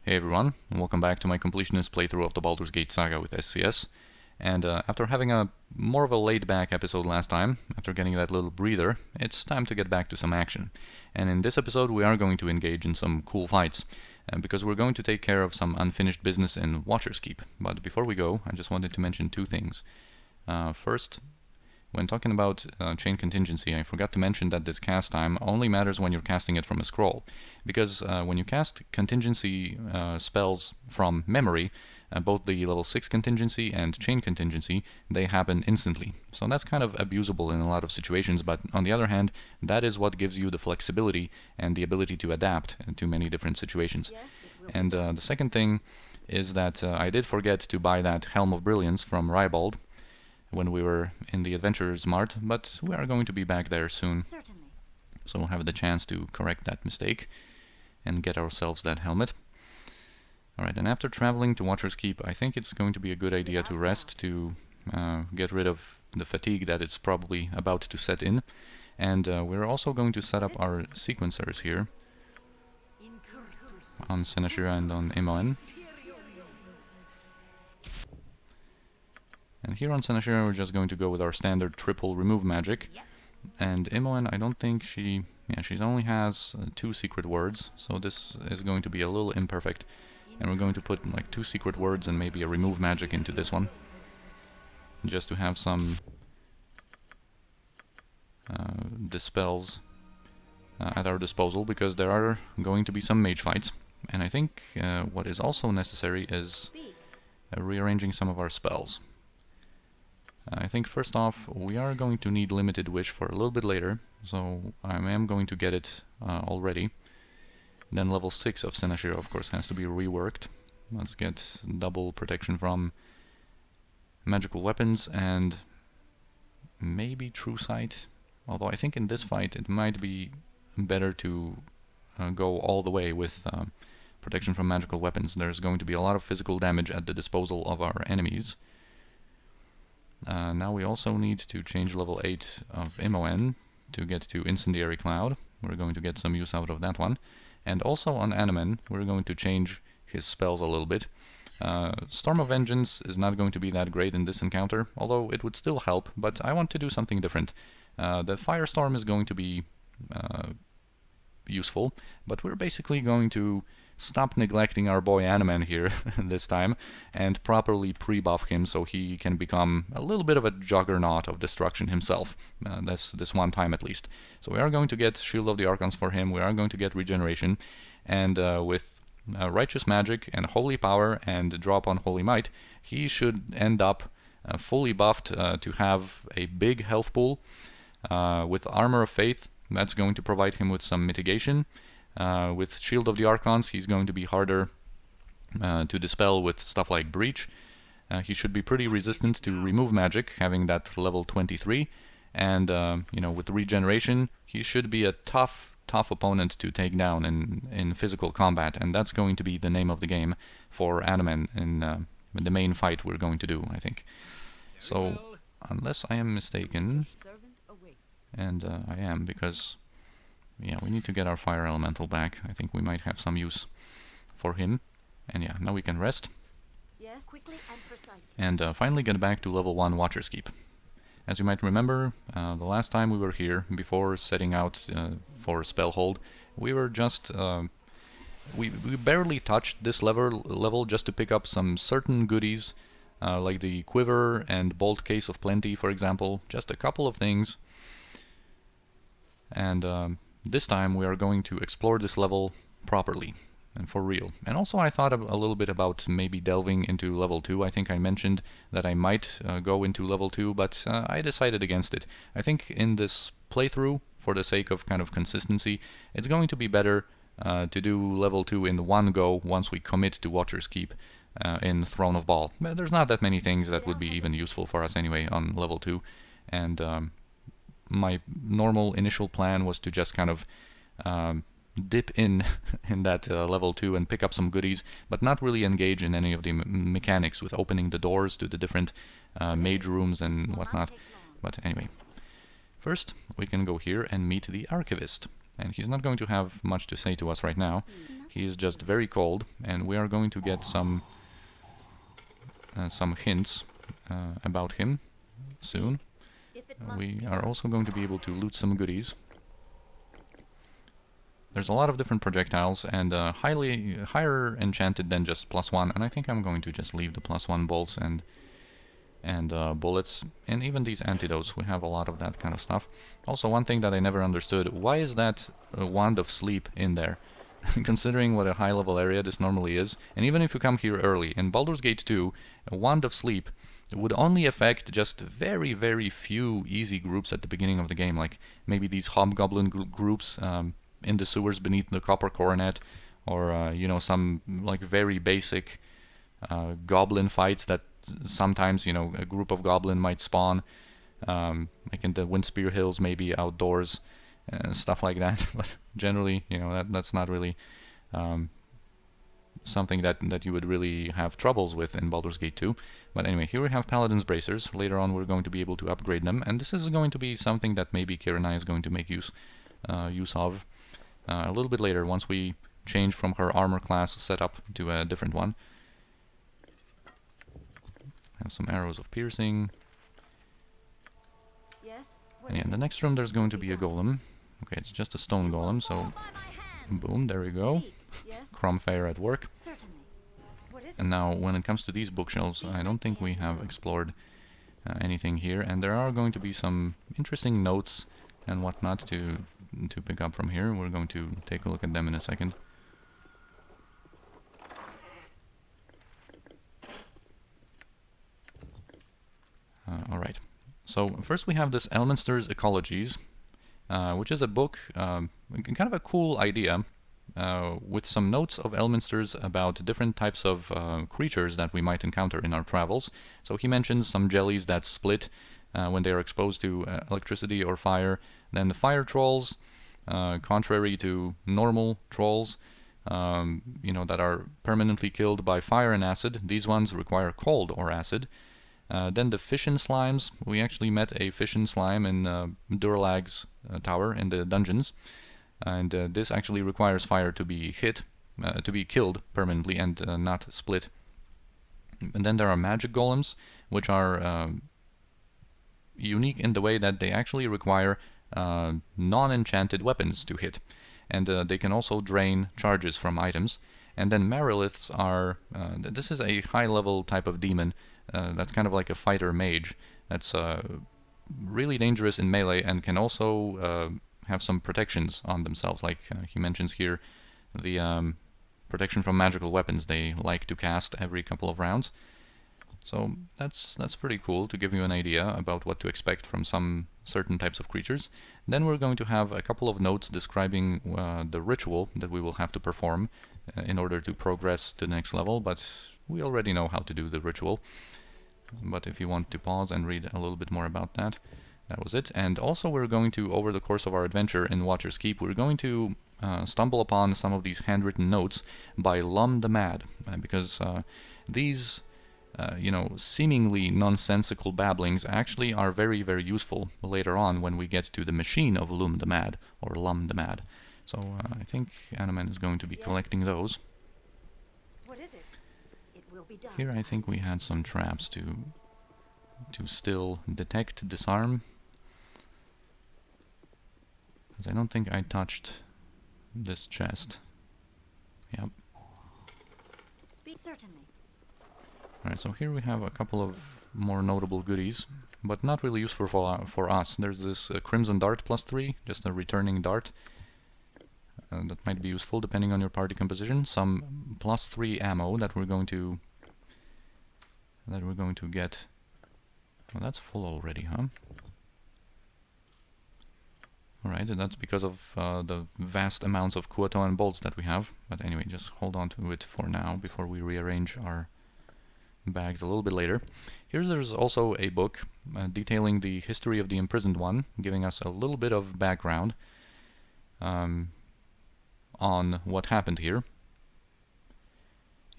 Hey everyone, and welcome back to my Completionist playthrough of the Baldur's Gate Saga with SCS. And after having a more of a laid-back episode last time, after getting that little breather, it's time to get back to some action. And in this episode we are going to engage in some cool fights, because we're going to take care of some unfinished business in Watcher's Keep. But before we go, I just wanted to mention two things. First, when talking about chain contingency, I forgot to mention that this cast time only matters when you're casting it from a scroll, because when you cast contingency spells from memory, both the level 6 contingency and chain contingency, they happen instantly. So that's kind of abusable in a lot of situations, but on the other hand, that is what gives you the flexibility and the ability to adapt to many different situations. And the second thing is that I did forget to buy that Helm of Brilliance from Ribald when we were in the Adventurer's Mart, but we are going to be back there soon. Certainly. So we'll have the chance to correct that mistake and get ourselves that helmet. Alright, and after traveling to Watcher's Keep, I think it's going to be a good idea to rest, to get rid of the fatigue that is probably about to set in. And we're also going to set up our sequencers here on Senashira and on Imoen. And here on Senashira we're just going to go with our standard triple remove magic. And Imoen, I don't think she only has 2 secret words, so this is going to be a little imperfect. And we're going to put like 2 secret words and maybe a remove magic into this one, just to have some dispels at our disposal, because there are going to be some mage fights. And I think what is also necessary is rearranging some of our spells. I think first off we are going to need Limited Wish for a little bit later, so I am going to get it already. Then level 6 of Senashira of course has to be reworked. Let's get double protection from magical weapons and maybe True Sight, although I think in this fight it might be better to go all the way with protection from magical weapons. There's going to be a lot of physical damage at the disposal of our enemies. Now we also need to change level 8 of Imoen to get to Incendiary Cloud. We're going to get some use out of that one. And also on Animen, we're going to change his spells a little bit. Storm of Vengeance is not going to be that great in this encounter, although it would still help, but I want to do something different. The Firestorm is going to be useful, but we're basically going to stop neglecting our boy Animen here this time and properly pre-buff him so he can become a little bit of a juggernaut of destruction himself, this one time at least. So we are going to get Shield of the Archons for him, we are going to get regeneration, and with Righteous Magic and Holy Power and drop on Holy Might, he should end up fully buffed to have a big health pool. With Armor of Faith, that's going to provide him with some mitigation. With Shield of the Archons, he's going to be harder to dispel with stuff like Breach. He should be pretty resistant to remove magic, having that level 23. And with regeneration, he should be a tough opponent to take down in physical combat. And that's going to be the name of the game for Animen in the main fight we're going to do, I think. So, unless I am mistaken, and I am, because yeah, we need to get our fire elemental back. I think we might have some use for him. And yeah, now we can rest. Yes, quickly and precisely. And finally get back to level 1 Watcher's Keep. As you might remember, the last time we were here, before setting out for Spellhold, we were just... we barely touched this level just to pick up some certain goodies, like the Quiver and Bolt Case of Plenty, for example. Just a couple of things. And this time we are going to explore this level properly and for real. And also I thought a little bit about maybe delving into level 2. I think I mentioned that I might go into level 2, but I decided against it. I think in this playthrough, for the sake of kind of consistency, it's going to be better to do level 2 in one go once we commit to Watcher's Keep in Throne of Bhaal. There's not that many things that would be even useful for us anyway on level 2, and my normal initial plan was to just kind of dip in that level 2 and pick up some goodies, but not really engage in any of the mechanics with opening the doors to the different mage rooms and whatnot. But anyway, first we can go here and meet the Archivist. and he's not going to have much to say to us right now. He is just very cold, and we are going to get some hints about him soon. We are also going to be able to loot some goodies. There's a lot of different projectiles, and higher enchanted than just +1, and I think I'm going to just leave the +1 bolts and bullets, and even these antidotes. We have a lot of that kind of stuff. Also, one thing that I never understood, why is that wand of sleep in there? Considering what a high-level area this normally is, and even if you come here early, in Baldur's Gate 2, a wand of sleep would only affect just very, very few easy groups at the beginning of the game, like maybe these hobgoblin groups in the sewers beneath the Copper Coronet, or you know, some like very basic goblin fights that sometimes, you know, a group of goblin might spawn, like in the Windspear Hills, maybe outdoors, stuff like that. But generally, you know, that's not really something that you would really have troubles with in Baldur's Gate 2. But anyway, here we have Paladin's Bracers. Later on, we're going to be able to upgrade them, and this is going to be something that maybe Kirina is going to make use of a little bit later, once we change from her armor class setup to a different one. Have some arrows of piercing. Yes. And yeah, in the next room there's going to be a golem. Okay, it's just a stone golem, so boom, there we go. Yes. Cromfair at work. Certainly. What is And now, when it comes to these bookshelves, I don't think we have explored anything here, and there are going to be some interesting notes and whatnot to pick up from here. We're going to take a look at them in a second. Alright, so first we have this Elminster's Ecologies, which is a book, kind of a cool idea, with some notes of Elminster's about different types of creatures that we might encounter in our travels. So he mentions some jellies that split when they are exposed to electricity or fire. Then the fire trolls, contrary to normal trolls, you know, that are permanently killed by fire and acid. These ones require cold or acid. Then the fission slimes. We actually met a fission slime in Durlag's tower in the dungeons, and this actually requires fire to be hit, to be killed permanently and not split. And then there are magic golems, which are unique in the way that they actually require non-enchanted weapons to hit, and they can also drain charges from items. And then Mariliths are, this is a high-level type of demon. That's kind of like a fighter mage. That's really dangerous in melee and can also have some protections on themselves. Like he mentions here, the protection from magical weapons they like to cast every couple of rounds. So that's pretty cool to give you an idea about what to expect from some certain types of creatures. Then we're going to have a couple of notes describing the ritual that we will have to perform in order to progress to the next level, but we already know how to do the ritual. But if you want to pause and read a little bit more about that, that was it. And also we're going to, over the course of our adventure in Watcher's Keep, we're going to stumble upon some of these handwritten notes by Lum the Mad, because these you know, seemingly nonsensical babblings actually are very, very useful later on when we get to the machine of Lum the Mad, or Lum the Mad. So I think Animan is going to be collecting those. What is it? It will be done. Here I think we had some traps to still detect, disarm. Because I don't think I touched this chest. Yep. Speak certainly. Alright, so here we have a couple of more notable goodies, but not really useful for us. There's this Crimson Dart +3, just a returning dart. That might be useful depending on your party composition. Some +3 ammo that we're going to get. Well, that's full already, huh? Alright, and that's because of the vast amounts of Kuotoan bolts that we have. But anyway, just hold on to it for now before we rearrange our bags a little bit later. There's also a book detailing the history of the Imprisoned One, giving us a little bit of background on what happened here.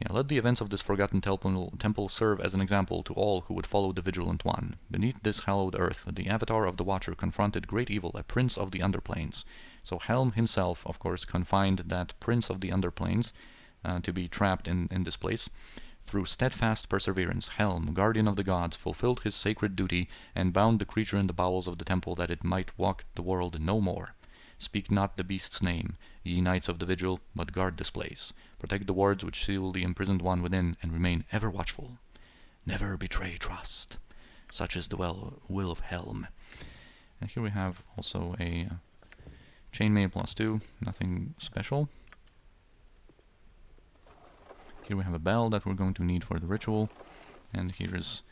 Yeah, let the events of this forgotten temple serve as an example to all who would follow the Vigilant One. Beneath this hallowed earth, the avatar of the Watcher confronted great evil, a prince of the underplanes. So Helm himself, of course, confined that prince of the underplanes to be trapped in this place. Through steadfast perseverance, Helm, guardian of the gods, fulfilled his sacred duty and bound the creature in the bowels of the temple that it might walk the world no more. Speak not the beast's name, ye knights of the vigil, but guard this place. Protect the wards which seal the imprisoned one within, and remain ever watchful. Never betray trust. Such is the will of Helm. And here we have also a chainmail +2, nothing special. Here we have a bell that we're going to need for the ritual. And here's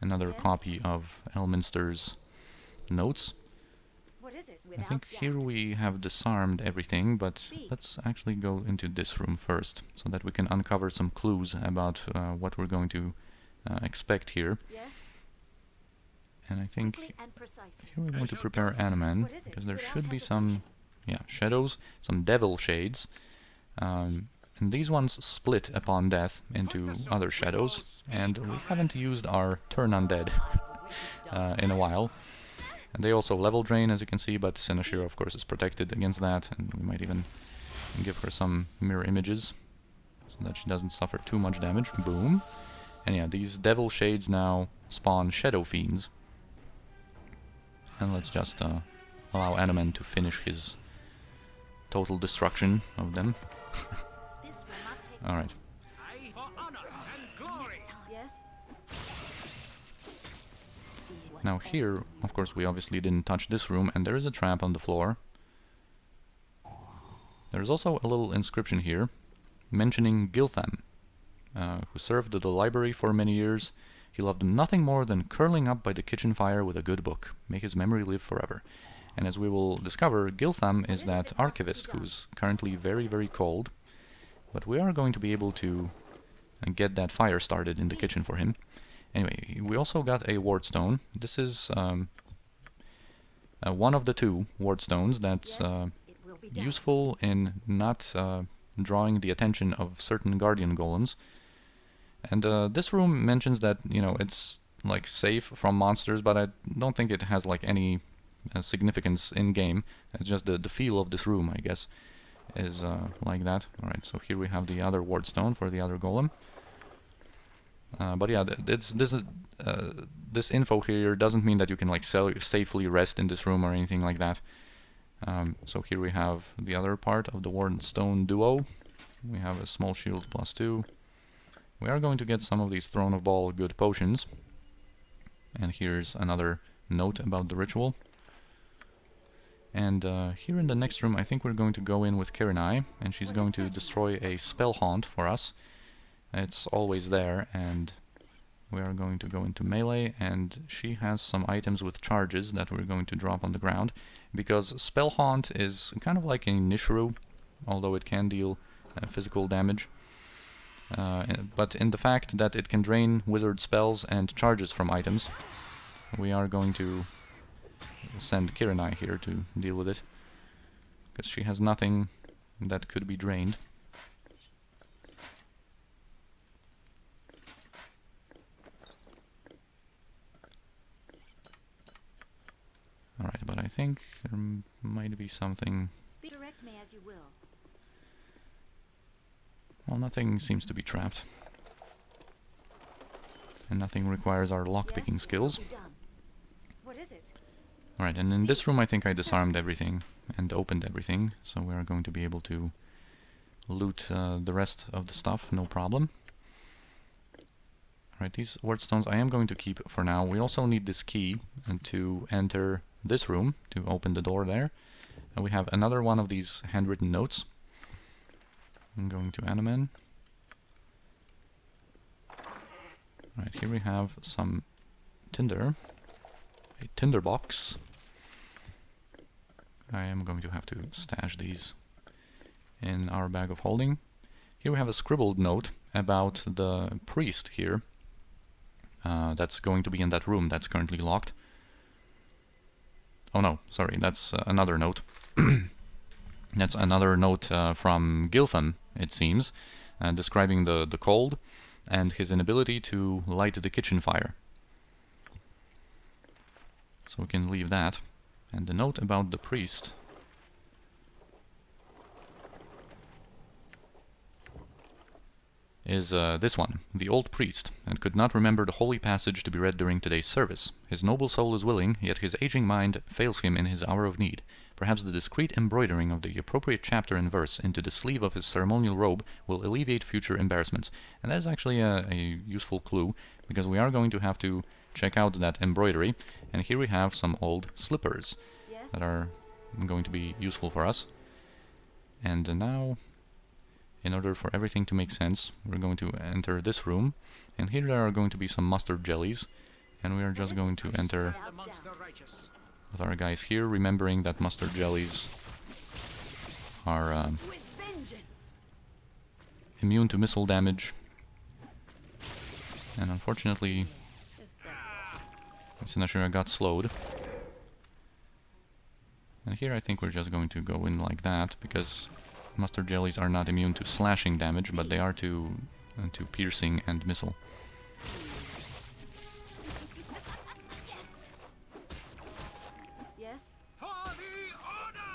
another copy of Elminster's notes. What is it? I think here we have disarmed everything, but let's actually go into this room first, so that we can uncover some clues about what we're going to expect here. Yes. And I think Quickly and precisely. here we're going to prepare Animan, because there should be some shadows, some devil shades. And these ones split upon death into other shadows, and we haven't used our Turn Undead in a while. And they also level drain, as you can see, but Sinashira, of course, is protected against that, and we might even give her some mirror images so that she doesn't suffer too much damage. Boom. And yeah, these devil shades now spawn shadow fiends. And let's just allow Animan to finish his total destruction of them. Alright. Yes. Now here, of course, we obviously didn't touch this room, and there is a trap on the floor. There's also a little inscription here mentioning Giltham, who served at the library for many years. He loved nothing more than curling up by the kitchen fire with a good book. May his memory live forever. And as we will discover, Giltham is that archivist who's currently very, very cold. But we are going to be able to get that fire started in the kitchen for him. Anyway, we also got a wardstone. This is one of the two wardstones that's useful in not drawing the attention of certain guardian golems. And this room mentions that, it's like safe from monsters, but I don't think it has like any significance in game. It's just the feel of this room, I guess, is like that. Alright, so here we have the other wardstone for the other golem. But yeah, this info here doesn't mean that you can like safely rest in this room or anything like that. So here we have the other part of the wardstone duo. We have a small shield +2. We are going to get some of these Throne of Ball good potions. And here's another note about the ritual. And here in the next room, I think we're going to go in with Kirinai, and she's going to destroy a spell haunt for us. It's always there, and we are going to go into melee, and she has some items with charges that we're going to drop on the ground, because spell haunt is kind of like a Nishru, although it can deal physical damage. But in the fact that it can drain wizard spells and charges from items, we are going to send Kirinai here to deal with it, because she has nothing that could be drained. Alright, but I think there might be something... Direct me as you will. Well, nothing seems to be trapped. And nothing requires our lockpicking skills. What is it? Alright, and in this room I think I disarmed everything and opened everything, so we are going to be able to loot the rest of the stuff, no problem. Alright, these wardstones I am going to keep for now. We also need this key to enter this room, to open the door there. And we have another one of these handwritten notes. I'm going to Animan. Alright, here we have some tinder. A tinder box. I am going to have to stash these in our bag of holding. Here we have a scribbled note about the priest here. That's going to be in that room that's currently locked. Oh no, sorry, that's another note. That's another note from Giltham, it seems, describing the cold and his inability to light the kitchen fire. So we can leave that. And the note about the priest is this one, the old priest, and could not remember the holy passage to be read during today's service. His noble soul is willing, yet his aging mind fails him in his hour of need. Perhaps the discreet embroidering of the appropriate chapter and verse into the sleeve of his ceremonial robe will alleviate future embarrassments. And that is actually a useful clue, because we are going to have to check out that embroidery. And here we have some old slippers that are going to be useful for us. And now, in order for everything to make sense, we're going to enter this room. And here there are going to be some mustard jellies. And we are just going to enter with our guys here, remembering that mustard jellies are immune to missile damage. And unfortunately, Sinashira got slowed. And here I think we're just going to go in like that, because mustard jellies are not immune to slashing damage, but they are to piercing and missile. Yes. For the order!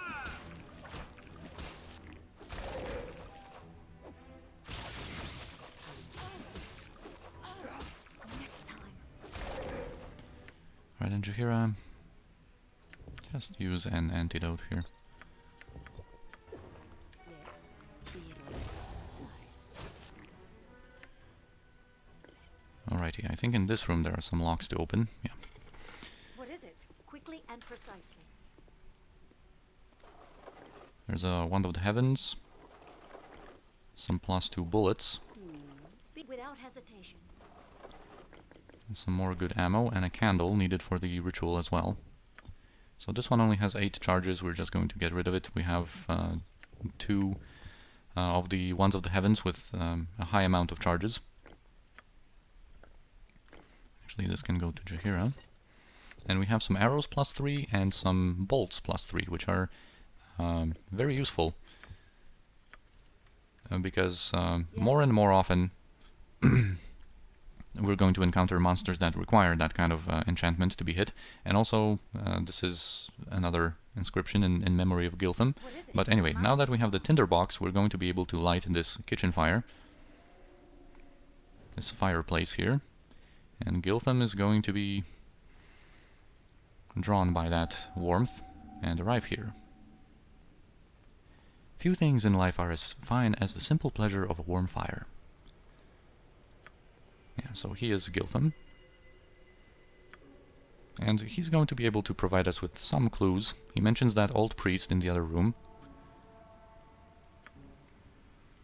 Next time. Right, and Jaheira, just use an antidote here. Alrighty, I think in this room there are some locks to open. Yeah. What is it? Quickly and precisely. There's a Wand of the Heavens, some +2 bullets, Speak without hesitation. and some more good ammo, and a candle needed for the ritual as well. So this one only has 8 charges, we're just going to get rid of it. We have 2 of the Wands of the Heavens with a high amount of charges. Actually, this can go to Jaheira. And we have some arrows +3 and some bolts +3, which are very useful. Because more and more often we're going to encounter monsters that require that kind of enchantment to be hit. And also, this is another inscription in memory of Giltham. But anyway, now that we have the tinderbox, we're going to be able to light this kitchen fire. This fireplace here. And Giltham is going to be drawn by that warmth and arrive here. Few things in life are as fine as the simple pleasure of a warm fire. Yeah, so he is Giltham. And he's going to be able to provide us with some clues. He mentions that old priest in the other room.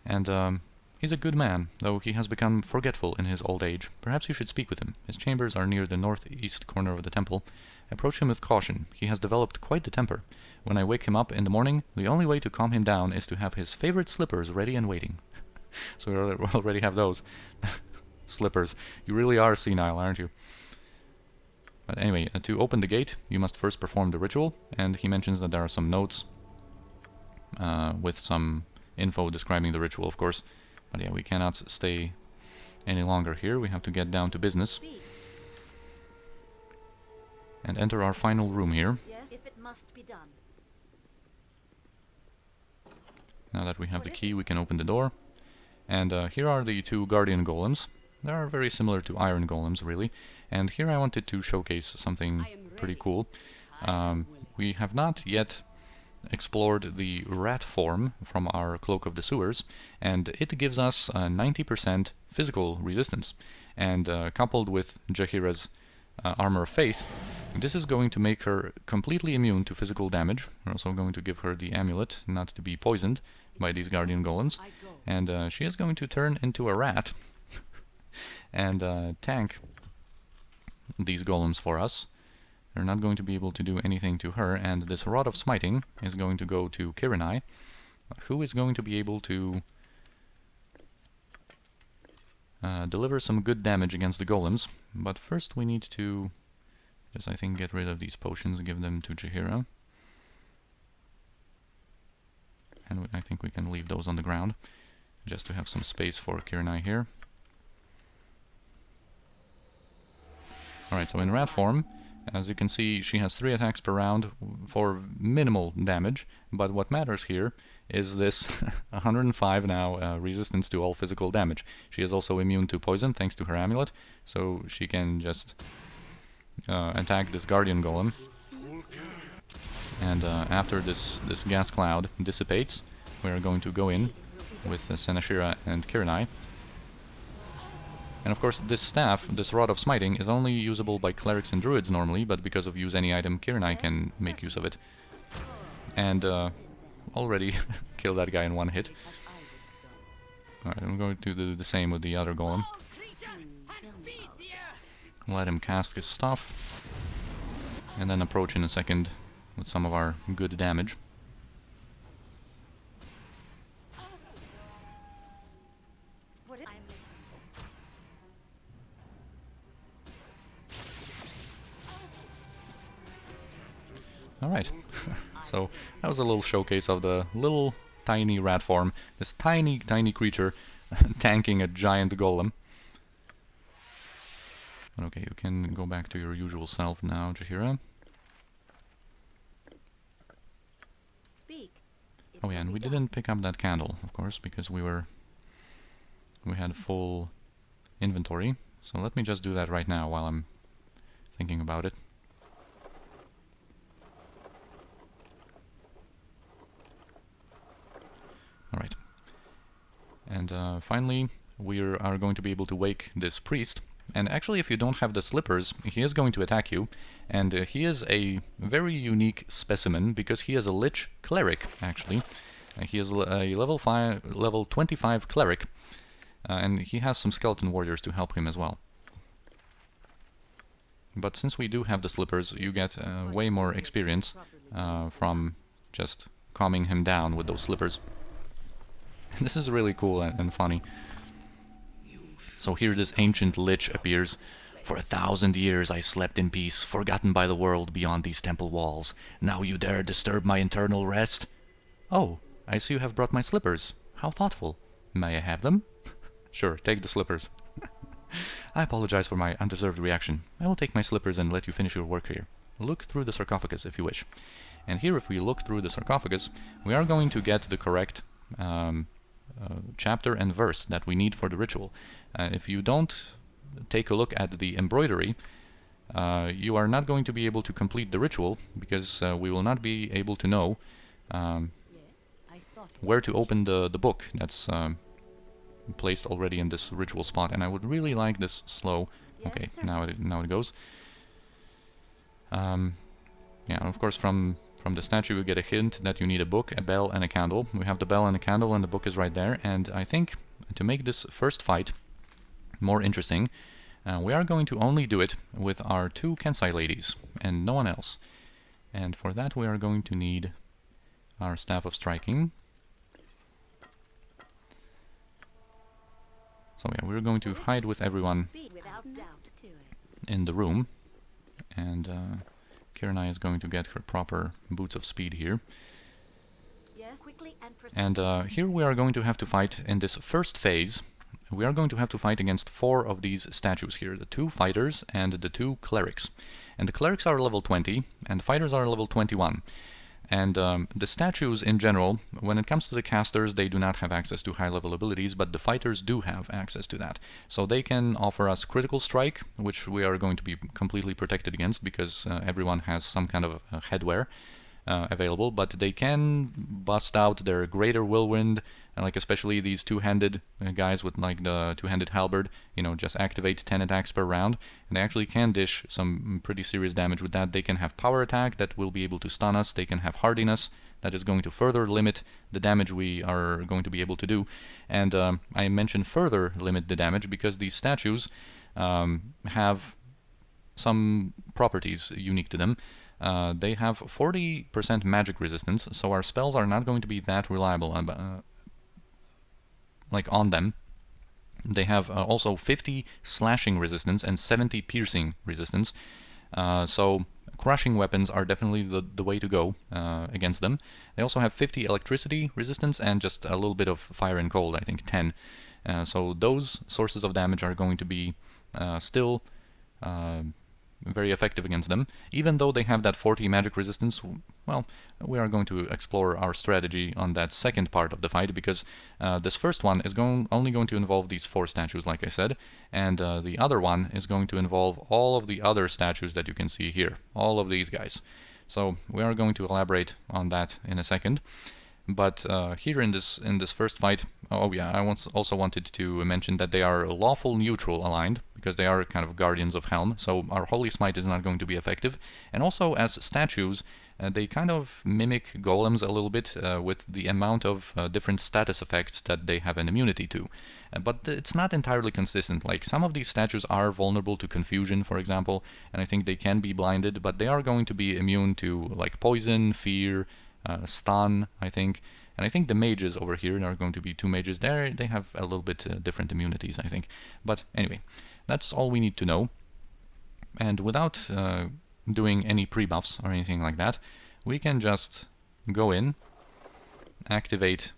And he's a good man, though he has become forgetful in his old age. Perhaps you should speak with him. His chambers are near the northeast corner of the temple. Approach him with caution. He has developed quite the temper. When I wake him up in the morning, the only way to calm him down is to have his favorite slippers ready and waiting. So we already have those. Slippers. You really are senile, aren't you? But anyway, to open the gate, you must first perform the ritual, and he mentions that there are some notes with some info describing the ritual, of course. But yeah, we cannot stay any longer here. We have to get down to business. And enter our final room here. Yes, if it must be done. Now that we have the key, we can open the door. And here are the 2 guardian golems. They are very similar to iron golems, really. And here I wanted to showcase something pretty cool. We have not yet explored the rat form from our Cloak of the Sewers, and it gives us 90% physical resistance. And coupled with Jaheira's Armor of Faith, this is going to make her completely immune to physical damage. We're also going to give her the amulet not to be poisoned by these guardian golems. And she is going to turn into a rat and tank these golems for us. They're not going to be able to do anything to her, and this Rod of Smiting is going to go to Kirinai, who is going to be able to deliver some good damage against the golems. But first we need to just, I think, get rid of these potions, give them to Jaheira. And I think we can leave those on the ground, just to have some space for Kirinai here. Alright, so in rat form, As you can see, she has 3 attacks per round for minimal damage, but what matters here is this 105 now resistance to all physical damage. She is also immune to poison thanks to her amulet, so she can just attack this guardian golem. And after this gas cloud dissipates, we are going to go in with Senashira and Kirinai. And of course, this staff, this Rod of Smiting, is only usable by clerics and druids normally, but because of use any item, Kirinai can make use of it. And already kill that guy in 1 hit. Alright, I'm going to do the same with the other golem. Let him cast his stuff. And then approach in a second with some of our good damage. Alright, so that was a little showcase of the little tiny rat form, this tiny creature tanking a giant golem. Okay, you can go back to your usual self now, Jaheira. Oh yeah, and we didn't pick up that candle, of course, because we had full inventory. So let me just do that right now while I'm thinking about it. Alright. And finally, we are going to be able to wake this priest. And actually, if you don't have the slippers, he is going to attack you. And he is a very unique specimen, because he is a Lich Cleric, actually. He is a level 25 Cleric. And he has some Skeleton Warriors to help him as well. But since we do have the slippers, you get way more experience from just calming him down with those slippers. This is really cool and funny. So here this ancient Lich appears. For 1,000 years I slept in peace, forgotten by the world beyond these temple walls. Now you dare disturb my eternal rest? Oh, I see you have brought my slippers. How thoughtful. May I have them? Sure, take the slippers. I apologize for my undeserved reaction. I will take my slippers and let you finish your work here. Look through the sarcophagus if you wish. And here, if we look through the sarcophagus, we are going to get the correct chapter and verse that we need for the ritual. If you don't take a look at the embroidery, you are not going to be able to complete the ritual, because we will not be able to know where to open the book that's placed already in this ritual spot. And I would really like this slow. Okay, now it goes. Yeah, of course from the statue we get a hint that you need a book, a bell, and a candle. We have the bell and the candle, and the book is right there. And I think to make this first fight more interesting, we are going to only do it with our 2 Kensai ladies, and no one else. And for that we are going to need our Staff of Striking. So yeah, we're going to hide with everyone in the room. And Kirinai is going to get her proper boots of speed here. And here we are going to have to fight in this first phase. We are going to have to fight against 4 of these statues here, the 2 fighters and the 2 clerics. And the clerics are level 20, and the fighters are level 21. And the statues in general, when it comes to the casters, they do not have access to high-level abilities, but the fighters do have access to that. So they can offer us critical strike, which we are going to be completely protected against, because everyone has some kind of headwear available, but they can bust out their greater whirlwind, like especially these two-handed guys with like the two-handed halberd, you know, just activate 10 attacks per round, and they actually can dish some pretty serious damage with that. They can have power attack that will be able to stun us. They can have hardiness that is going to further limit the damage we are going to be able to do. And I mention further limit the damage because these statues have some properties unique to them. They have 40% magic resistance, so our spells are not going to be that reliable like on them. They have also 50 slashing resistance and 70 piercing resistance, so crushing weapons are definitely the way to go against them. They also have 50 electricity resistance and just a little bit of fire and cold, I think 10. So those sources of damage are going to be still very effective against them. Even though they have that 40 magic resistance, well, we are going to explore our strategy on that second part of the fight, because this first one is only going to involve these 4 statues, like I said, and the other one is going to involve all of the other statues that you can see here, all of these guys. So we are going to elaborate on that in a second. But here in this first fight, oh yeah, I also wanted to mention that they are lawful neutral aligned, because they are kind of guardians of Helm, so our Holy Smite is not going to be effective. And also as statues, they kind of mimic golems a little bit with the amount of different status effects that they have an immunity to. But it's not entirely consistent. Like, some of these statues are vulnerable to confusion, for example, and I think they can be blinded, but they are going to be immune to like poison, fear, stun, I think. And I think the mages over here are going to be 2 mages there. They have a little bit different immunities, I think. But anyway, that's all we need to know. And without doing any pre-buffs or anything like that, we can just go in, activate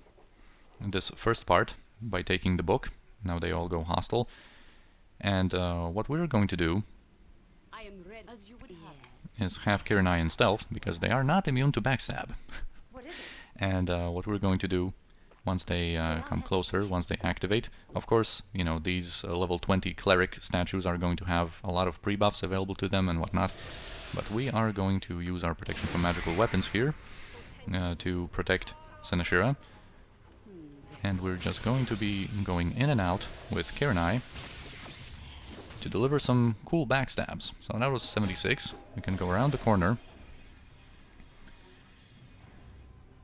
this first part by taking the book. Now they all go hostile. And what we're going to do is have Kirinai in stealth, because they are not immune to backstab. What is it? And what we're going to do once they come closer, once they activate, of course, you know, these level 20 cleric statues are going to have a lot of pre-buffs available to them and whatnot, but we are going to use our protection from magical weapons here to protect Seneshira, and we're just going to be going in and out with Kirinai to deliver some cool backstabs. So that was 76. We can go around the corner.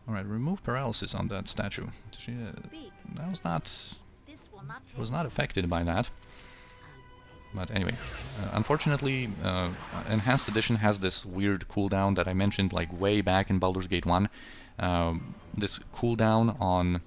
Alright, remove paralysis on that statue. That was not affected by that. But anyway, unfortunately, Enhanced Edition has this weird cooldown that I mentioned like way back in Baldur's Gate 1. This cooldown on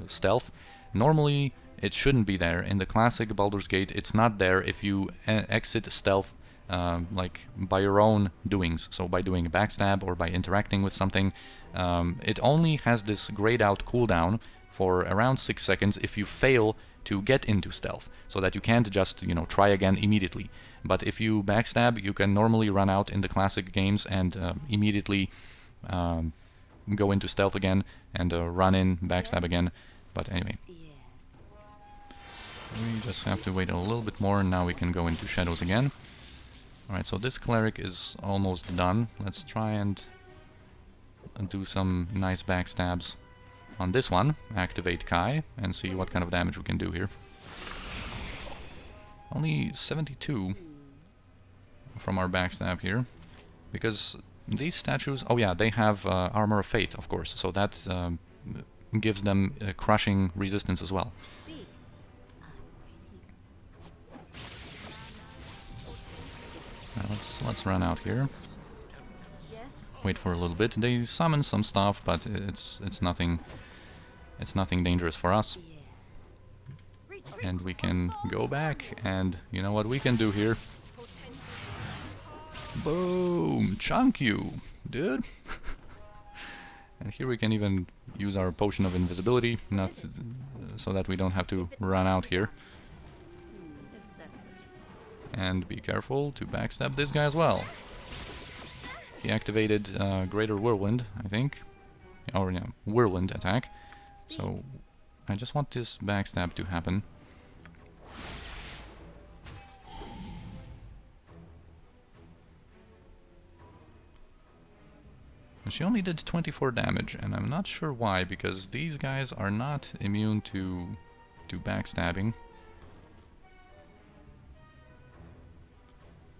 stealth. Normally, it shouldn't be there. In the classic Baldur's Gate, it's not there if you exit stealth like by your own doings, so by doing a backstab or by interacting with something. It only has this grayed out cooldown for around 6 seconds if you fail to get into stealth, so that you can't just, you know, try again immediately. But if you backstab, you can normally run out in the classic games and immediately go into stealth again and run in, backstab again. But anyway, we just have to wait a little bit more, and now we can go into shadows again. Alright, so this cleric is almost done. Let's try and do some nice backstabs on this one. Activate Kai and see what kind of damage we can do here. Only 72 from our backstab here, because these statues, oh yeah, they have Armor of Faith, of course, so that gives them crushing resistance as well. Now let's run out here. Wait for a little bit. They summon some stuff, but it's nothing dangerous for us. And we can go back, and you know what we can do here? Boom! Chunk you, dude! And here we can even use our potion of invisibility, not so that we don't have to run out here. And be careful to backstab this guy as well. He activated Greater Whirlwind, I think. Or yeah, Whirlwind attack. So I just want this backstab to happen. And she only did 24 damage, and I'm not sure why, because these guys are not immune to backstabbing.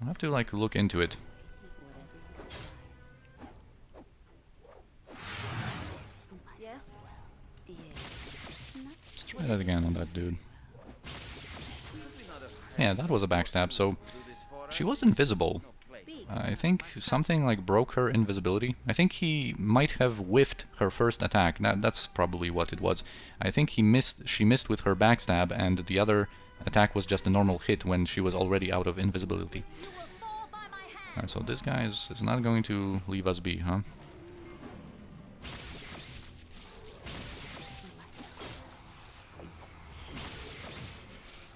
I'll have to like look into it. Let's try that again on that dude. Yeah, that was a backstab, so she was invisible. I think something like broke her invisibility. I think he might have whiffed her first attack. That's probably what it was. I think she missed with her backstab, and the other attack was just a normal hit when she was already out of invisibility. Alright, so this guy is not going to leave us be, huh?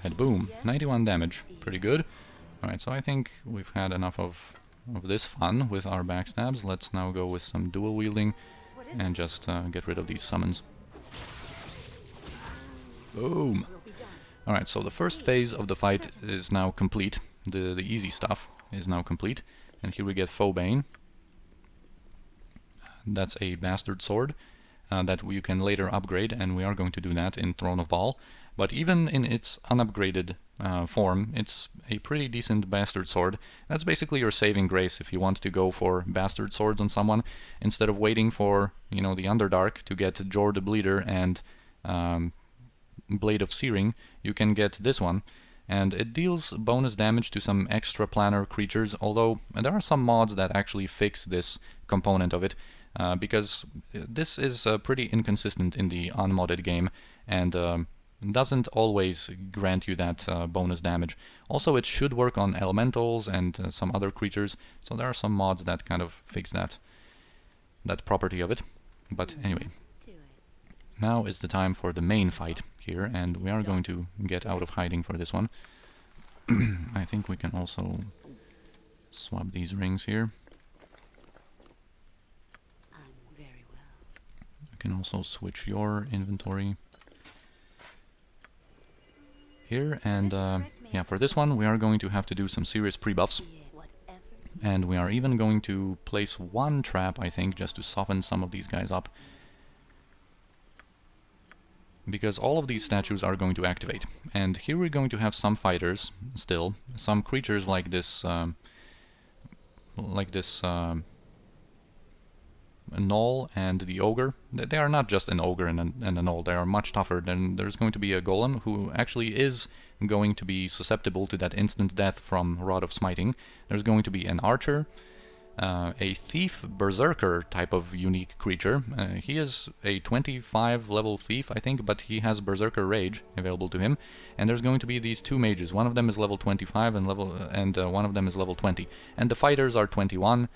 And boom, 91 damage. Pretty good. Alright, so I think we've had enough of this fun with our backstabs. Let's now go with some dual wielding What is and it? just get rid of these summons. Boom! Will be done. Alright, so the first phase of the fight is now complete. The easy stuff is now complete. And here we get Fobane. That's a bastard sword that you can later upgrade, and we are going to do that in Throne of Baal. But even in its unupgraded form, it's a pretty decent bastard sword. That's basically your saving grace if you want to go for bastard swords on someone, instead of waiting for, you know, the Underdark to get Jor the Bleeder and Blade of Searing. You can get this one, and it deals bonus damage to some extra planar creatures, although there are some mods that actually fix this component of it, because this is pretty inconsistent in the unmodded game, and doesn't always grant you that bonus damage. Also, it should work on elementals and some other creatures, so there are some mods that kind of fix that property of it. But anyway, Do it. now is the time for the main fight here, and we are going to get out of hiding for this one. I think we can also swap these rings here. I'm very well. You can also switch your inventory here, and yeah, for this one we are going to have to do some serious pre-buffs, Yeah, whatever. and we are even going to place one trap, I think, just to soften some of these guys up, because all of these statues are going to activate. And here we're going to have some fighters still, some creatures like this Gnoll and the Ogre. They are not just an Ogre and a Gnoll, they are much tougher. Then there's going to be a Golem who actually is going to be susceptible to that instant death from Rod of Smiting. There's going to be an Archer, a Thief Berserker type of unique creature. He is a 25 level Thief, I think, but he has Berserker Rage available to him. And there's going to be these two mages. One of them is level 25 and one of them is level 20. And the fighters are 21.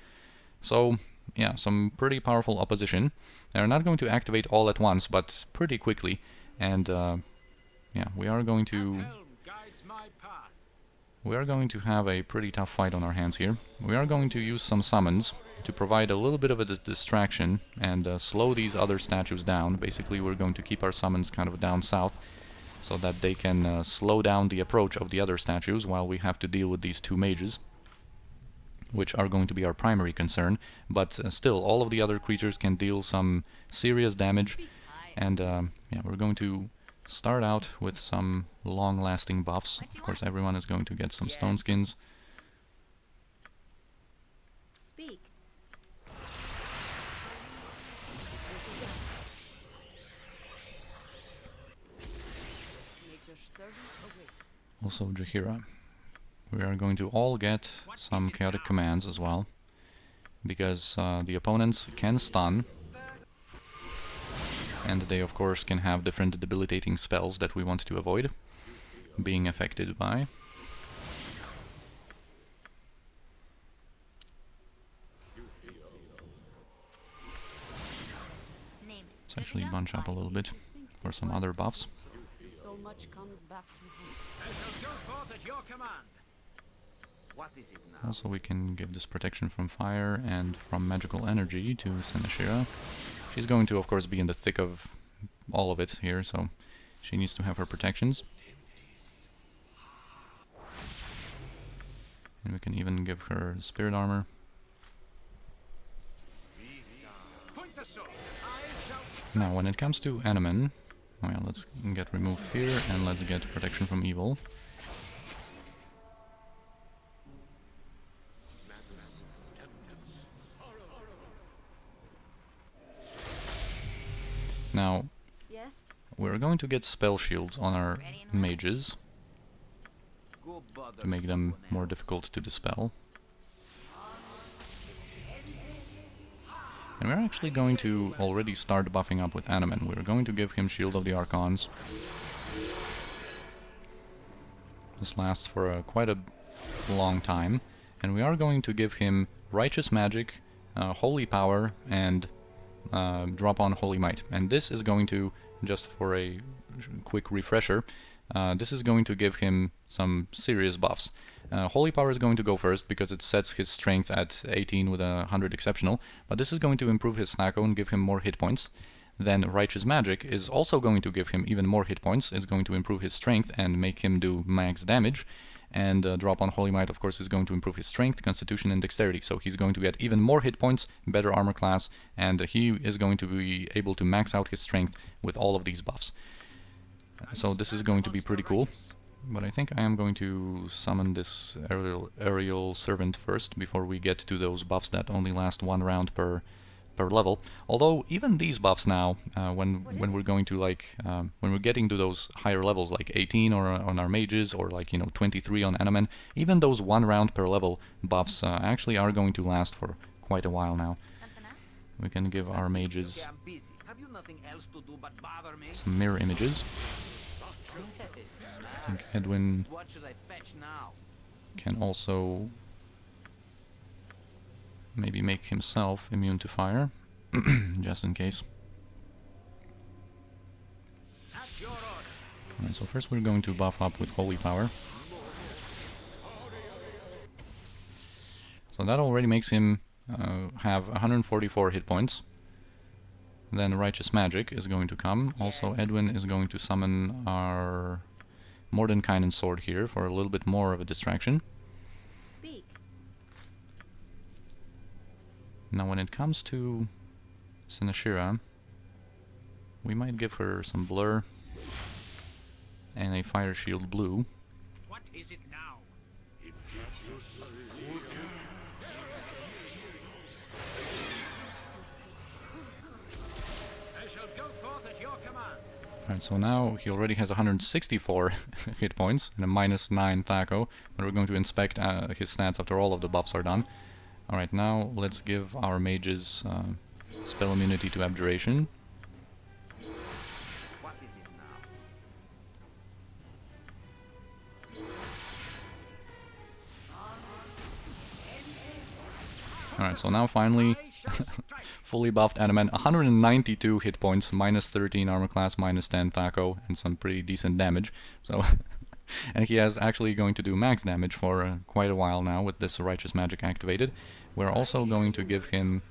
So yeah, some pretty powerful opposition. They're not going to activate all at once, but pretty quickly. And yeah, we are going to Helm guides my path. have a pretty tough fight on our hands here. We are going to use some summons to provide a little bit of a distraction and slow these other statues down. Basically, we're going to keep our summons kind of down south, so that they can slow down the approach of the other statues while we have to deal with these two mages, which are going to be our primary concern. But still, all of the other creatures can deal some serious damage, and yeah, we're going to start out with some long-lasting buffs. Of course, everyone is going to get some stone skins. Speak. Nature's servant awaits. Also Jaheira. We are going to all get some chaotic commands as well, because the opponents can stun, and they of course can have different debilitating spells that we want to avoid being affected by. Let's actually bunch up a little bit for some other buffs. So much comes back to you. I shall go forth at your command. What is it now? Also, we can give this protection from fire and from magical energy to Seneshira. She's going to, of course, be in the thick of all of it here, so she needs to have her protections. And we can even give her spirit armor. Point the sword. I shall. Now, when it comes to Animen, well, let's get remove fear and let's get protection from evil. Now, Yes? we're going to get spell shields on our mages Go bother to make them someone more else. difficult to dispel. And we're actually going to already start buffing up with Animen. We're going to give him Shield of the Archons. This lasts for quite a long time. And we are going to give him Righteous Magic, Holy Power, and drop on Holy Might. And this is going to, just for a quick refresher, this is going to give him some serious buffs. Holy Power is going to go first because it sets his strength at 18 with a 100 exceptional, but this is going to improve his Snacko and give him more hit points. Then Righteous Magic is also going to give him even more hit points. It's going to improve his strength and make him do max damage. And Drop on Holy Might, of course, is going to improve his strength, constitution, and dexterity. So he's going to get even more hit points, better armor class, and he is going to be able to max out his strength with all of these buffs. So this is going to be pretty cool. But I think I am going to summon this aerial servant first before we get to those buffs that only last 1 round per level. Although even these buffs now, when we're going to when we're getting to those higher levels like 18 or on our mages or 23 on Enamen, even those 1 round per level buffs actually are going to last for quite a while now. Something up? We can give our mages Okay, I'm busy. Have you nothing else to do but bother me? some mirror images. I think Edwin What should I fetch now? can also maybe make himself immune to fire, just in case. At your order. Alright, so first we're going to buff up with Holy Power. So that already makes him have 144 hit points. Then Righteous Magic is going to come. Also Edwin is going to summon our Mordenkainen sword here for a little bit more of a distraction. Speak. Now when it comes to Sinashira, we might give her some blur and a fire shield blue. What is it now? I shall go forth at your command. Alright, so now he already has 164 hit points and a -9 Thaco, but we're going to inspect his stats after all of the buffs are done. Alright, now let's give our mages spell immunity to abjuration. What is it now? Alright, so now finally I shall strike. fully buffed Animan, 192 hit points, -13 armor class, -10 Thaco, and some pretty decent damage. So, and he is actually going to do max damage for quite a while now with this Righteous Magic activated. We're also going to give him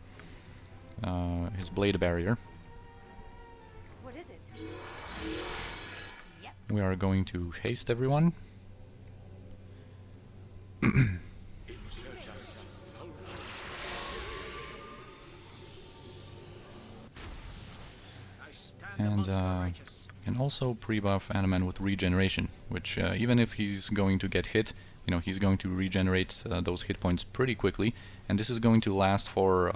his Blade Barrier. What is it? Yep. We are going to haste everyone. I stand And amongst the righteous. can also pre-buff Animan with regeneration, which even if he's going to get hit, he's going to regenerate those hit points pretty quickly, and this is going to last for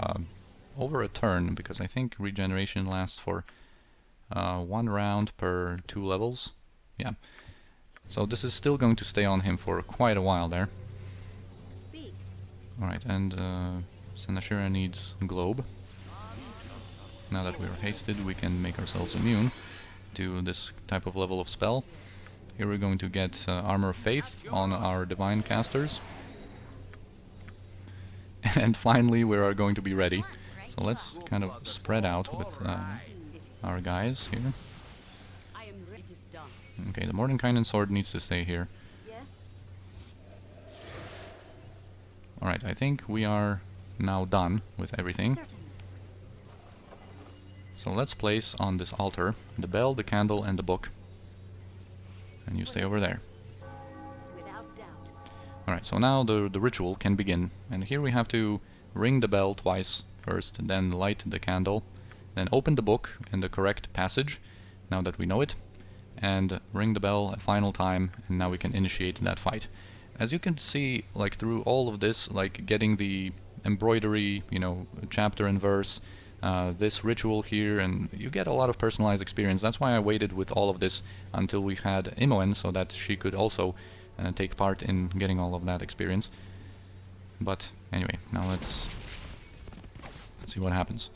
over a turn, because I think regeneration lasts for 1 round per 2 levels. Yeah. So this is still going to stay on him for quite a while there. Speak. Alright, and Senashira needs Globe. Now that we're hasted, we can make ourselves immune to this type of level of spell. Here we're going to get Armor of Faith on our Divine Casters. And finally we are going to be ready. So let's kind of spread out with our guys here. I am ready to start. Okay, the Mordenkainen sword needs to stay here. Yes? Alright, I think we are now done with everything. Certainly. So let's place on this altar the bell, the candle, and the book. And you stay over there. Without doubt. Alright, so now the ritual can begin. And here we have to ring the bell twice first, then light the candle, then open the book in the correct passage, now that we know it, and ring the bell a final time, and now we can initiate that fight. As you can see, through all of this, getting the embroidery, chapter and verse, this ritual here, and you get a lot of personalized experience. That's why I waited with all of this until we had Imoen, so that she could also take part in getting all of that experience. But anyway, now let's see what happens.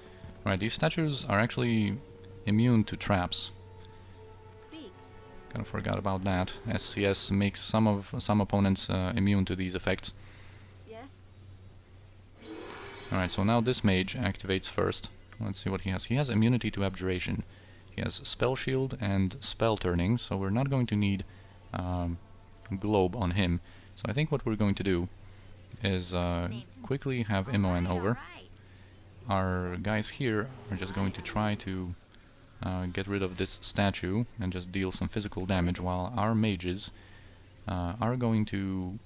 Alright, these statues are actually immune to traps. Speak. Kind of forgot about that. SCS makes some opponents immune to these effects. Yes? Alright, so now this mage activates first. Let's see what he has. He has immunity to abjuration. He He has Spell Shield and Spell Turning, so we're not going to need Globe on him. So I think what we're going to do is quickly have Imoen over. Our guys here are just going to try to get rid of this statue and just deal some physical damage, while our mages are going to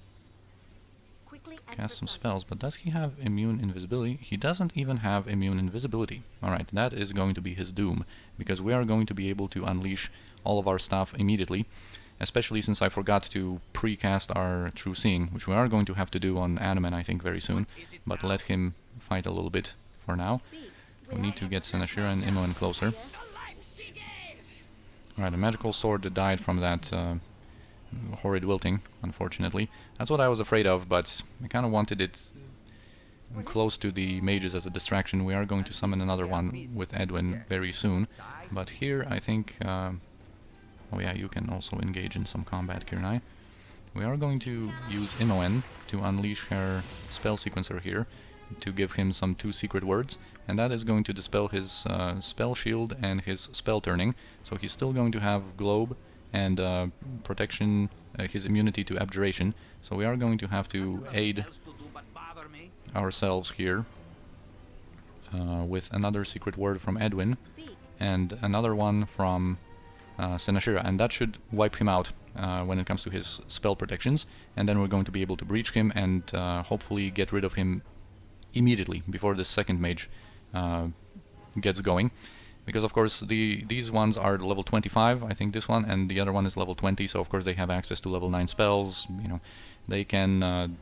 cast some spells. But does he have immune invisibility? He doesn't even have immune invisibility. Alright, that is going to be his doom, because we are going to be able to unleash all of our stuff immediately, especially since I forgot to pre-cast our True Seeing, which we are going to have to do on Animan, I think, very soon, but let him fight a little bit for now. We need to get Senashira and Imoen closer. Alright, a magical sword died from that horrid wilting, unfortunately. That's what I was afraid of, but I kind of wanted it close to the mages as a distraction. We are going to summon another one with Edwin very soon, but here I think... oh yeah, you can also engage in some combat, Kirnai. We are going to use Imoen to unleash her spell sequencer here, to give him some 2 secret words, and that is going to dispel his spell shield and his spell turning, so he's still going to have globe and protection, his immunity to abjuration, so we are going to have to aid ourselves here with another secret word from Edwin and another one from Senashira, and that should wipe him out when it comes to his spell protections, and then we're going to be able to breach him and hopefully get rid of him immediately before the second mage gets going, because of course these ones are level 25, I think this one, and the other one is level 20, so of course they have access to level 9 spells. You know, they can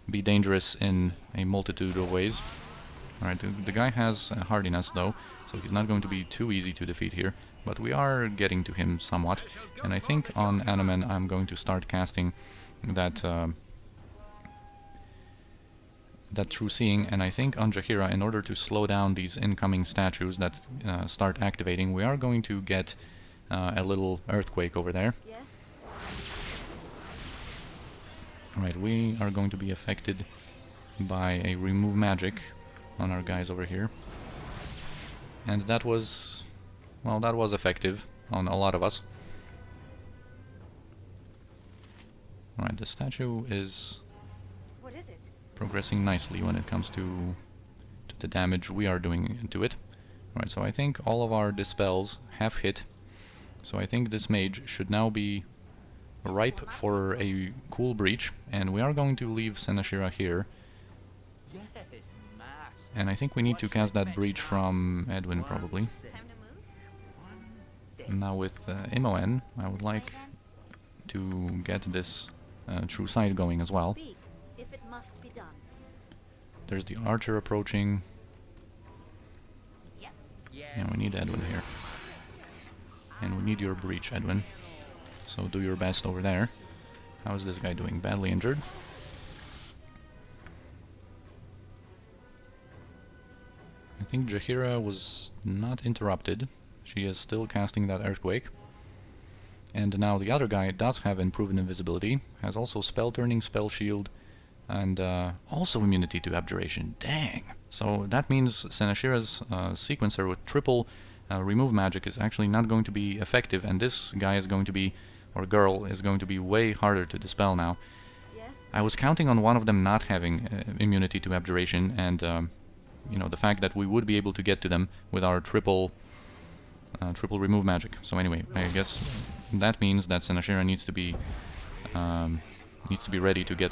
be dangerous in a multitude of ways. Alright, the guy has hardiness though, so he's not going to be too easy to defeat here, but we are getting to him somewhat, and I think on Animan I'm going to start casting that that True Seeing, and I think on Jaheira, in order to slow down these incoming statues that start activating, we are going to get a little earthquake over there. Yes? Alright, we are going to be affected by a remove magic on our guys over here. And that was... well, that was effective on a lot of us. Alright, the statue is What is it? progressing nicely when it comes to the damage we are doing to it. Alright, so I think all of our dispels have hit. So I think this mage should now be ripe for a cool breach, and we are going to leave Senashira here. And I think we need to cast that breach from Edwin, probably. Now with Imoen, I would like to get this True Sight going as well. Speak, if it must be done. There's the archer approaching. Yep. Yeah, we need Edwin here. And we need your breach, Edwin. So do your best over there. How is this guy doing? Badly injured? I think Jaheira was not interrupted. She is still casting that earthquake. And now the other guy does have improved invisibility, has also spell turning, spell shield, and also immunity to abjuration. Dang! So that means Senashira's sequencer with triple remove magic is actually not going to be effective, and this guy is going to be, or girl, is going to be way harder to dispel now. Yes? I was counting on one of them not having immunity to abjuration, and you know, the fact that we would be able to get to them with our triple remove magic. So anyway, I guess that means that Senashira needs to be ready to get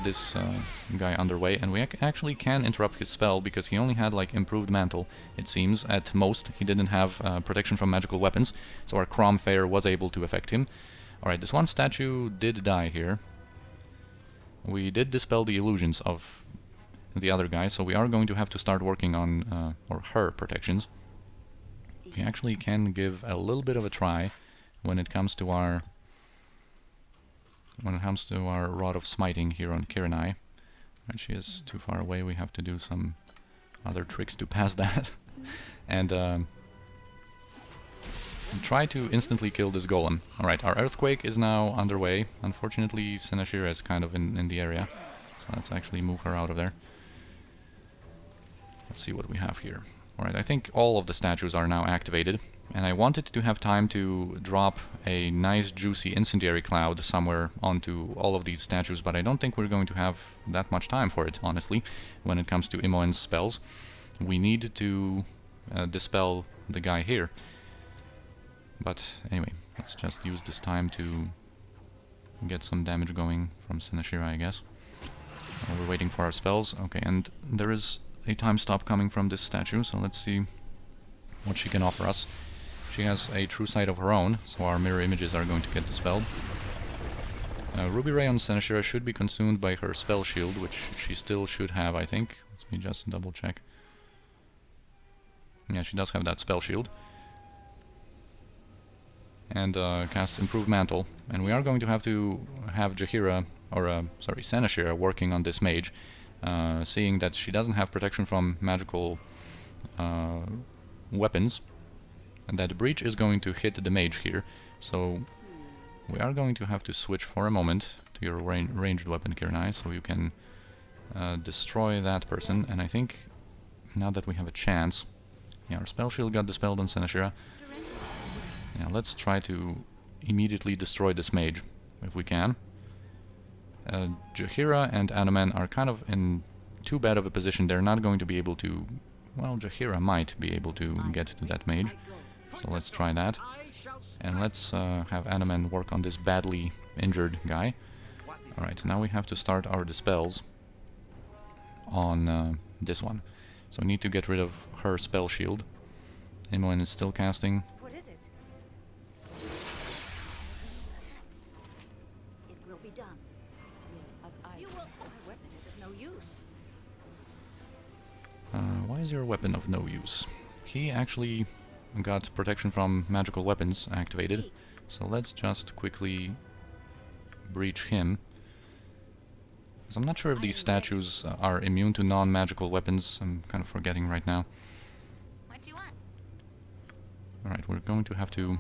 this guy underway, and we actually can interrupt his spell because he only had like improved mantle, it seems, at most. He didn't have protection from magical weapons, so our Crom Fair was able to affect him. Alright, this one statue did die here. We did dispel the illusions of the other guy, so we are going to have to start working on or her protections. We actually can give a little bit of a try when it comes to our Rod of Smiting here on Kirinai. And she is too far away, we have to do some other tricks to pass that. And try to instantly kill this golem. Alright, our earthquake is now underway. Unfortunately, Senashira is kind of in the area, so let's actually move her out of there. Let's see what we have here. Alright, I think all of the statues are now activated, and I wanted to have time to drop a nice juicy incendiary cloud somewhere onto all of these statues, but I don't think we're going to have that much time for it, honestly, when it comes to Imoen's spells. We need to dispel the guy here. But anyway, let's just use this time to get some damage going from Senashira, I guess. While we're waiting for our spells. Okay, and there is a time stop coming from this statue, so let's see what she can offer us. She has a true sight of her own, so our mirror images are going to get dispelled. Ruby Ray on Senashira should be consumed by her spell shield, which she still should have, I think. Let me just double check. Yeah, she does have that spell shield. And casts Improved Mantle. And we are going to have Jaheira, or sorry, Senashira working on this mage, seeing that she doesn't have protection from magical weapons, and that breach is going to hit the mage here. So we are going to have to switch for a moment to your ranged weapon, Kirnai, so you can destroy that person. And I think now that we have a chance, yeah, our spell shield got dispelled on Senashira. Yeah, let's try to immediately destroy this mage if we can. Jaheira and Anomen are kind of in too bad of a position. They're not going to be able to... Well, Jaheira might be able to get to that mage. So let's try that. And let's have Anomen work on this badly injured guy. Alright, now we have to start our dispels on this one. So we need to get rid of her spell shield. Imoen is still casting. What is it? It will be done. Yes, as I... You will... My weapon is of no use. Why is your weapon of no use? He actually got protection from magical weapons activated. So let's just quickly breach him. So I'm not sure if these statues are immune to non-magical weapons. I'm kind of forgetting right now. What do you want? Alright, we're going to have to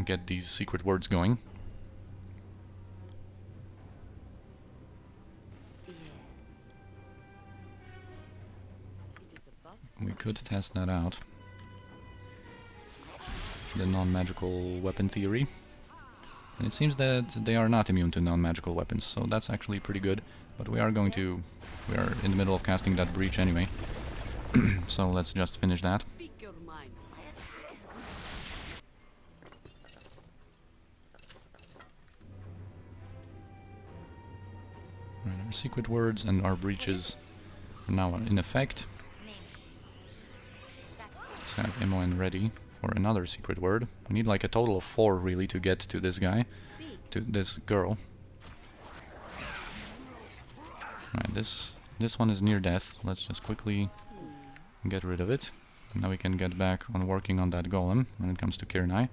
get these secret words going. Yes. It is above. We could test that out. The non-magical weapon theory. And it seems that they are not immune to non-magical weapons, so that's actually pretty good. But we are going to... We are in the middle of casting that breach anyway. So let's just finish that. Speak your mind. My attack Right, our secret words and our breaches are now in effect. Let's have Imoen ready for another secret word. We need like a total of 4 really to get to this guy, to this girl. Right, this one is near death. Let's just quickly get rid of it. Now we can get back on working on that golem when it comes to Kirnai.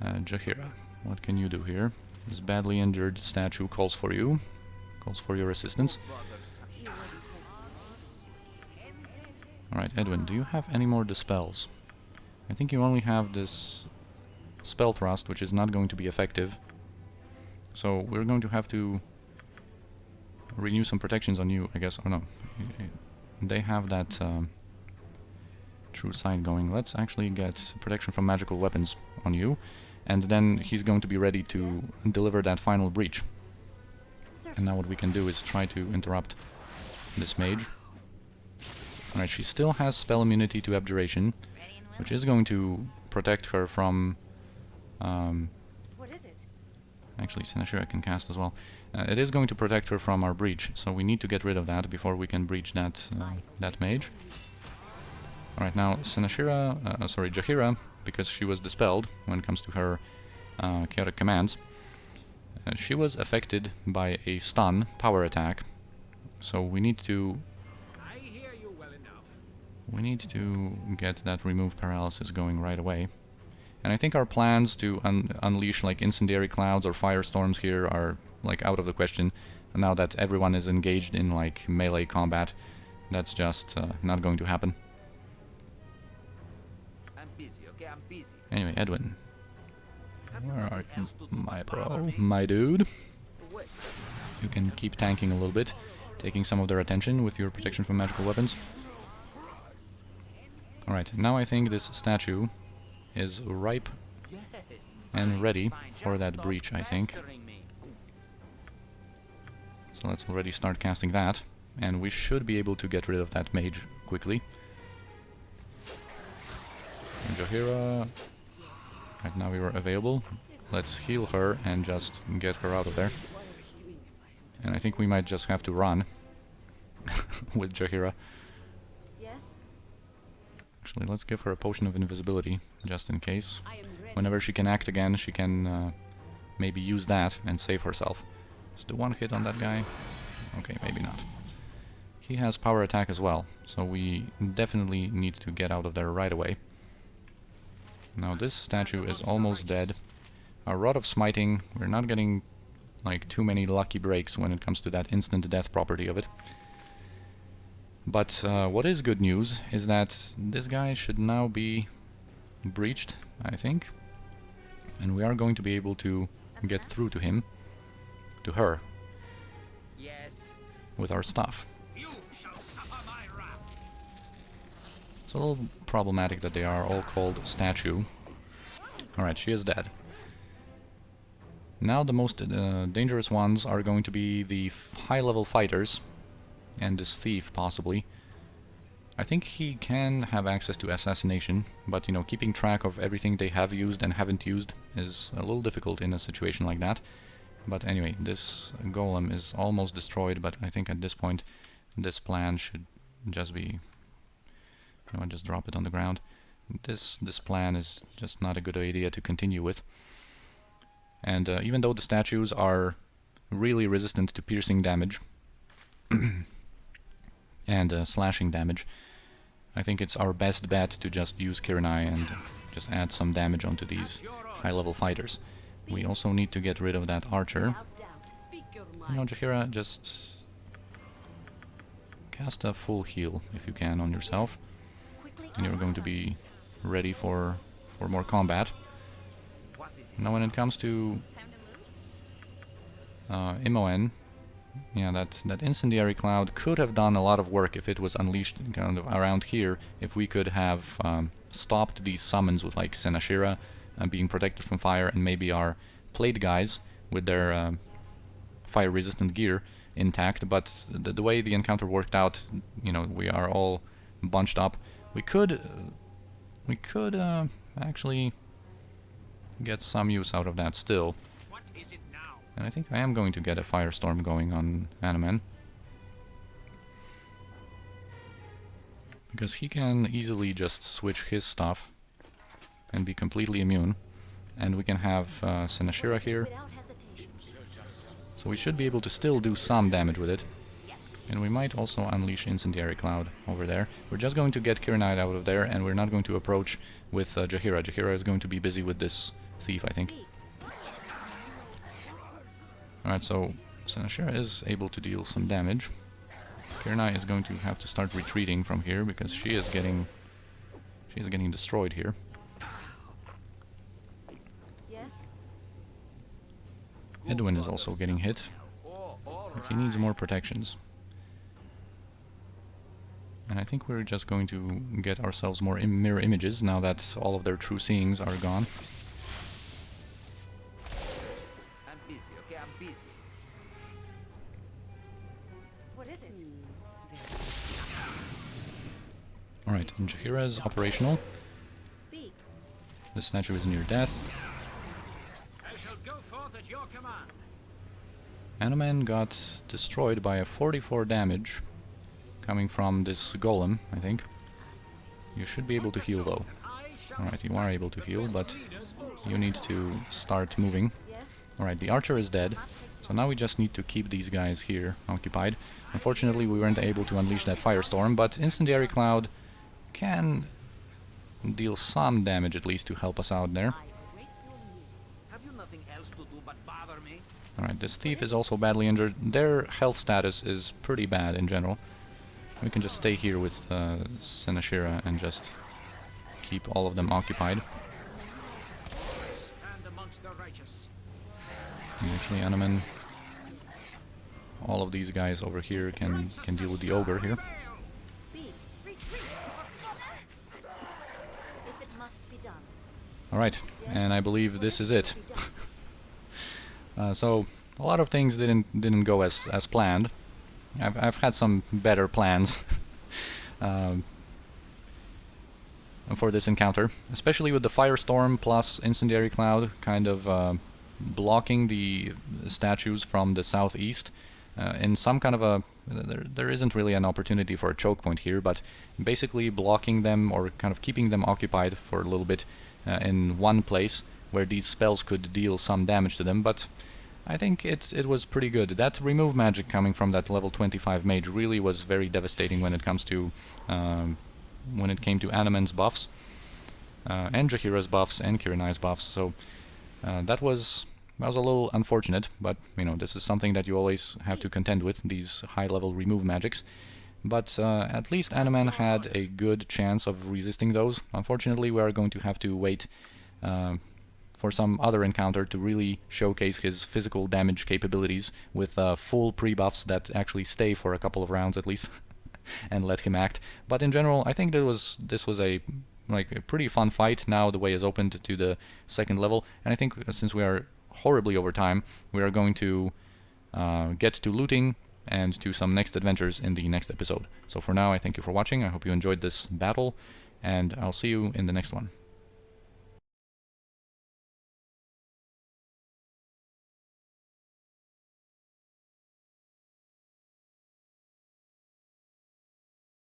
Jaheira, what can you do here? This badly injured statue calls for you. Calls for your assistance. Alright, Edwin, do you have any more dispels? I think you only have this spell thrust, which is not going to be effective. So we're going to have to renew some protections on you, I guess. Oh no, they have that true sight going. Let's actually get protection from magical weapons on you, and then he's going to be ready to deliver that final breach. And now what we can do is try to interrupt this mage. Alright, she still has spell immunity to abjuration, which is going to protect her from... What is it? Actually, Senashira can cast as well. It is going to protect her from our breach, so we need to get rid of that before we can breach that that mage. Alright, now Senashira, sorry, Jaheira, because she was dispelled when it comes to her chaotic commands, she was affected by a stun power attack, so we need to get that remove paralysis going right away. And I think our plans to unleash like incendiary clouds or firestorms here are like out of the question. And now that everyone is engaged in like melee combat, that's just not going to happen. I'm busy, okay? I'm busy. Anyway, Edwin, Have you where are nothing you, else to do my but bother bro, me? my dude? Wait. You can keep tanking a little bit, taking some of their attention with your protection from magical weapons. Alright, now I think this statue is ripe Yes. and ready Fine, for just that stop breach, I think. pestering me. So let's already start casting that. And we should be able to get rid of that mage quickly. And Jahira... Right now we were available. Let's heal her and just get her out of there. And I think we might just have to run with Jahira. Yes? Actually, let's give her a potion of invisibility, just in case. I am ready. Whenever she can act again, she can maybe use that and save herself. Is the one hit on that guy? Okay, maybe not. He has power attack as well, so we definitely need to get out of there right away. Now this statue is almost dead. Our Rod of Smiting, we're not getting like too many lucky breaks when it comes to that instant death property of it. But what is good news is that this guy should now be breached, I think. And we are going to be able to get through to him, to her, Yes. with our stuff. You shall suffer my wrath. It's a little problematic that they are all called statue. Alright, she is dead. Now the most dangerous ones are going to be the high-level fighters, and this thief, possibly. I think he can have access to assassination, but, you know, keeping track of everything they have used and haven't used is a little difficult in a situation like that. But anyway, this golem is almost destroyed, but I think at this point this plan should just be... You know, just drop it on the ground. This plan is just not a good idea to continue with. And even though the statues are really resistant to piercing damage and slashing damage, I think it's our best bet to just use Kirinai and just add some damage onto these high-level fighters. We also need to get rid of that archer. Without doubt. Speak your You know, mind. Jahira, just cast a full heal if you can on yourself, Quickly and you're going to be ready for more combat. What is it? Now when it comes to Imoen, yeah, that incendiary cloud could have done a lot of work if it was unleashed kind of around here, if we could have stopped these summons with like Senashira being protected from fire, and maybe our plate guys with their fire resistant gear intact. But the way the encounter worked out, you know, we are all bunched up. We could actually get some use out of that still. What is it now? And I think I am going to get a firestorm going on Animan, because he can easily just switch his stuff and be completely immune. And we can have Senashira here, without hesitation. so we should be able to still do some damage with it. And we might also unleash Incendiary Cloud over there. We're just going to get Kirinite out of there, and we're not going to approach with Jahira. Jahira is going to be busy with this thief, I think. Alright, so Senashira is able to deal some damage. Kirinite is going to have to start retreating from here, because she is getting destroyed here. Yes? Edwin is also getting hit. Oh, all He needs right. more protections. And I think we're just going to get ourselves more mirror images now that all of their true seeings are gone. I'm busy, okay? I'm busy. What is it? Alright, Jahira is operational. Speak. The statue is near death. I shall go forth at your command. Animan got destroyed by a 44 damage coming from this golem, I think. You should be able to heal though. I shall Alright, you are able to heal, but leaders also. you need to start moving. Yes? Alright, the archer is dead, so now we just need to keep these guys here occupied. Unfortunately, we weren't able to unleash that firestorm, but Incendiary Cloud can deal some damage at least to help us out there. I wait for you. Have you nothing else to do but bother me? Alright, this thief is also badly injured. Their health status is pretty bad in general. We can just stay here with Senashira and just keep all of them occupied. Stand amongst the righteous. And actually, Animan, all of these guys over here can deal with the ogre here. Speak. Retreat. Alright, and I believe this is it. So a lot of things didn't go as planned. I've had some better plans for this encounter, especially with the firestorm plus incendiary cloud kind of blocking the statues from the southeast. In some kind of a there isn't really an opportunity for a choke point here, but basically blocking them or kind of keeping them occupied for a little bit in one place where these spells could deal some damage to them. But I think it was pretty good. That remove magic coming from that level 25 mage really was very devastating when it comes to when it came to Animan's buffs and Jahira's buffs and Kiranai's buffs. So that was a little unfortunate, but you know, this is something that you always have to contend with, these high-level remove magics. But at least Animan had a good chance of resisting those. Unfortunately, we are going to have to wait for some other encounter to really showcase his physical damage capabilities with full pre-buffs that actually stay for a couple of rounds at least and let him act. But in general, I think this was a pretty fun fight. Now the way is opened to the second level, and I think since we are horribly over time, we are going to get to looting and to some next adventures in the next episode. So for now, I thank you for watching. I hope you enjoyed this battle, and I'll see you in the next one.